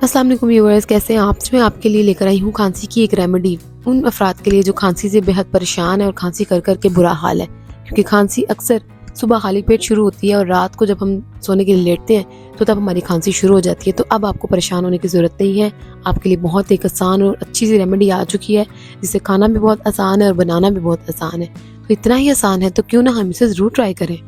अस्सलाम वालेकुम व्यूअर्स, कैसे हैं आप? मैं आपके लिए लेकर आई हूँ खांसी की एक रेमेडी उन अफराद के लिए जो खांसी से बेहद परेशान है और खांसी कर कर के बुरा हाल है। क्योंकि खांसी अक्सर सुबह खाली पेट शुरू होती है और रात को जब हम सोने के लिए लेटते हैं तो तब हमारी खांसी शुरू हो जाती है। तो अब आपको परेशान होने की ज़रूरत नहीं है। आपके लिए बहुत एक आसान और अच्छी सी रेमेडी आ चुकी है जिसे खाना भी बहुत आसान है और बनाना भी बहुत आसान है। तो इतना ही आसान है तो क्यों ना हम इसे ज़रूर ट्राई करें।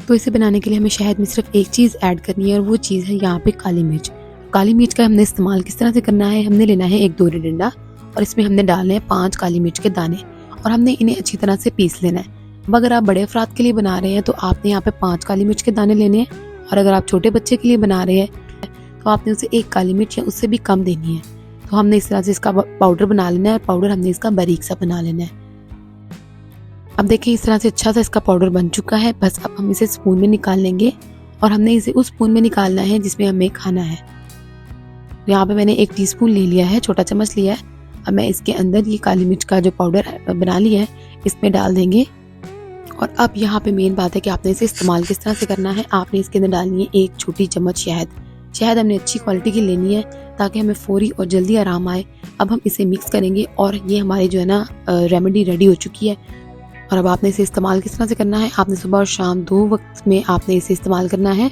तो इसे बनाने के लिए हमें शहद में सिर्फ एक चीज़ ऐड करनी है और वो चीज़ है यहाँ पे काली मिर्च। काली मिर्च का हमने इस्तेमाल किस तरह से करना है, हमने लेना है एक दोहरी डंडा और इसमें हमने डालने हैं 5 काली मिर्च के दाने और हमने इन्हें अच्छी तरह से पीस लेना है। अब अगर आप बड़े अफराद के लिए बना रहे हैं तो आपने यहाँ पे 5 काली मिर्च के दाने लेने हैं और अगर आप छोटे बच्चे के लिए बना रहे हैं तो आपने उसे 1 काली मिर्च या उससे भी कम देनी है। तो हमने इस तरह से इसका पाउडर बना लेना है और पाउडर हमने इसका बारीक सा बना लेना है। अब देखिए इस तरह से अच्छा सा इसका पाउडर बन चुका है। बस अब हम इसे स्पून में निकाल लेंगे और हमने इसे उस स्पून में निकालना है जिसमें हमें खाना है। यहाँ पे मैंने 1 टीस्पून ले लिया है, छोटा चम्मच लिया है। अब मैं इसके अंदर ये काली मिर्च का जो पाउडर बना लिया है इसमें डाल देंगे। और अब यहाँ पे मेन बात है कि आपने इसे इस्तेमाल किस तरह से करना है। आपने इसके अंदर डालनी है 1 छोटी चम्मच शहद। शहद हमने अच्छी क्वालिटी की लेनी है ताकि हमें फौरी और जल्दी आराम आए। अब हम इसे मिक्स करेंगे और ये हमारी जो है ना रेमेडी रेडी हो चुकी है। और अब आपने इसे इस्तेमाल किस तरह से करना है, आपने सुबह और शाम 2 वक्त में आपने इसे इस्तेमाल करना है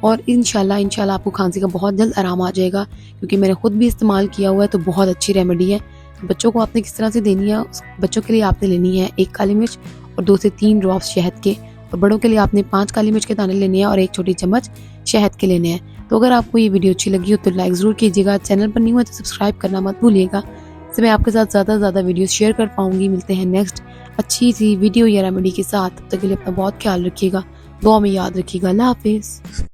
और इंशाल्लाह आपको खांसी का बहुत जल्द आराम आ जाएगा। क्योंकि मैंने खुद भी इस्तेमाल किया हुआ है तो बहुत अच्छी रेमेडी है। बच्चों को आपने किस तरह से देनी है, बच्चों के लिए आपने लेनी है 1 काली मिर्च और 2 से 3 ड्रॉप्स शहद के और बड़ों के लिए आपने 5 काली मिर्च के दाने लेने हैं और 1 छोटी चम्मच शहद के लेने हैं। तो अगर आपको ये वीडियो अच्छी लगी हो तो लाइक ज़रूर कीजिएगा, चैनल पर नहीं हुआ तो सब्सक्राइब करना मत भूलिएगा। इससे मैं आपके साथ ज़्यादा से ज़्यादा वीडियो शेयर कर पाऊँगी। मिलते हैं नेक्स्ट अच्छी सी वीडियो या रेमेडी के साथ। तब तक के लिए अपना बहुत ख्याल रखिएगा, दुआ में याद रखिएगा। अल्लाह हाफिज़।